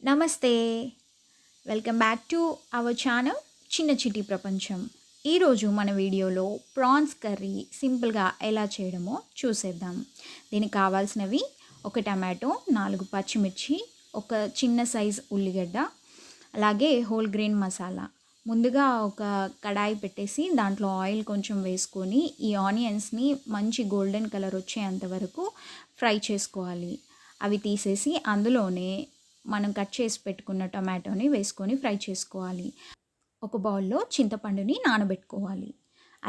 నమస్తే. Welcome back to our channel చిన్న చిట్టి ప్రపంచం. ఈరోజు మన వీడియోలో ప్రాన్స్ కర్రీ సింపుల్గా ఎలా చేయడమో చూసేద్దాం. దీనికి కావాల్సినవి ఒక టమాటో, 4 పచ్చిమిర్చి, ఒక చిన్న సైజ్ ఉల్లిగడ్డ, అలాగే హోల్ గ్రెయిన్ మసాలా. ముందుగా ఒక కడాయి పెట్టేసి దాంట్లో ఆయిల్ కొంచెం వేసుకొని ఈ ఆనియన్స్ని మంచి గోల్డెన్ కలర్ వచ్చేంత వరకు ఫ్రై చేసుకోవాలి. అవి తీసేసి అందులోనే మనం కట్ చేసి పెట్టుకున్న టొమాటోని వేసుకొని ఫ్రై చేసుకోవాలి. ఒక బౌల్లో చింతపండుని నానబెట్టుకోవాలి.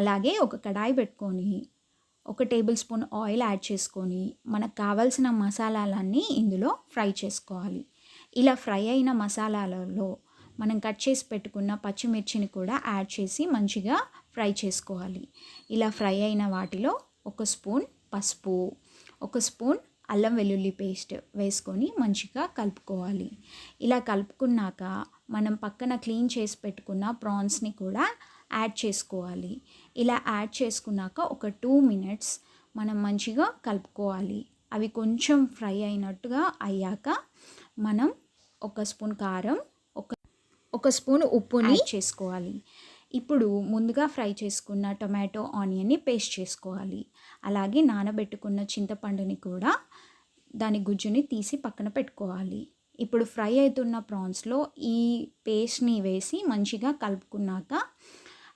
అలాగే ఒక కడాయి పెట్టుకొని 1 టేబుల్ స్పూన్ ఆయిల్ యాడ్ చేసుకొని మనకు కావాల్సిన మసాలాలన్నీ ఇందులో ఫ్రై చేసుకోవాలి. ఇలా ఫ్రై అయిన మసాలాలలో మనం కట్ చేసి పెట్టుకున్న పచ్చిమిర్చిని కూడా యాడ్ చేసి మంచిగా ఫ్రై చేసుకోవాలి. ఇలా ఫ్రై అయిన వాటిలో 1 స్పూన్ పసుపు, 1 స్పూన్ అల్లం వెల్లుల్లి పేస్ట్ వేసుకొని మంచిగా కలుపుకోవాలి. ఇలా కలుపుకున్నాక మనం పక్కన క్లీన్ చేసి పెట్టుకున్న ప్రాన్స్ని కూడా యాడ్ చేసుకోవాలి. ఇలా యాడ్ చేసుకున్నాక ఒక 2 మినిట్స్ మనం మంచిగా కలుపుకోవాలి. అవి కొంచెం ఫ్రై అయినట్టుగా అయ్యాక మనం 1 స్పూన్ కారం, ఒక స్పూన్ ఉప్పుని యాడ్ చేసుకోవాలి. ఇప్పుడు ముందుగా ఫ్రై చేసుకున్న టొమాటో ఆనియన్ని పేస్ట్ చేసుకోవాలి. అలాగే నానబెట్టుకున్న చింతపండుని కూడా దాని గుజ్జుని తీసి పక్కన పెట్టుకోవాలి. ఇప్పుడు ఫ్రై అవుతున్న ప్రాన్స్లో ఈ పేస్ట్ని వేసి మంచిగా కలుపుకున్నాక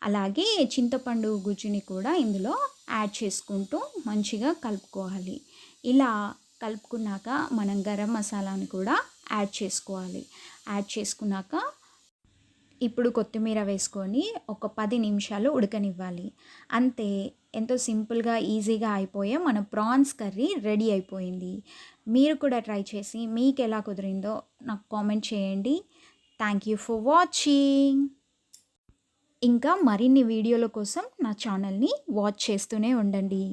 అలాగే చింతపండు గుజ్జుని కూడా ఇందులో యాడ్ చేసుకుంటూ మంచిగా కలుపుకోవాలి. ఇలా కలుపుకున్నాక మనం గరం మసాలాని కూడా యాడ్ చేసుకోవాలి. యాడ్ చేసుకున్నాక ఇప్పుడు కొత్తిమీర వేసుకొని ఒక 10 నిమిషాలు ఉడకనివ్వాలి. అంతే, ఎంతో సింపుల్గా ఈజీగా అయిపోయే మన ప్రాన్స్ కర్రీ రెడీ అయిపోయింది. మీరు కూడా ట్రై చేసి మీకు ఎలా కుదిరిందో నాకు కామెంట్ చేయండి. Thank you for watching. ఇంకా మరిన్ని వీడియోల కోసం నా ఛానల్ని వాచ్ చేస్తూనే ఉండండి.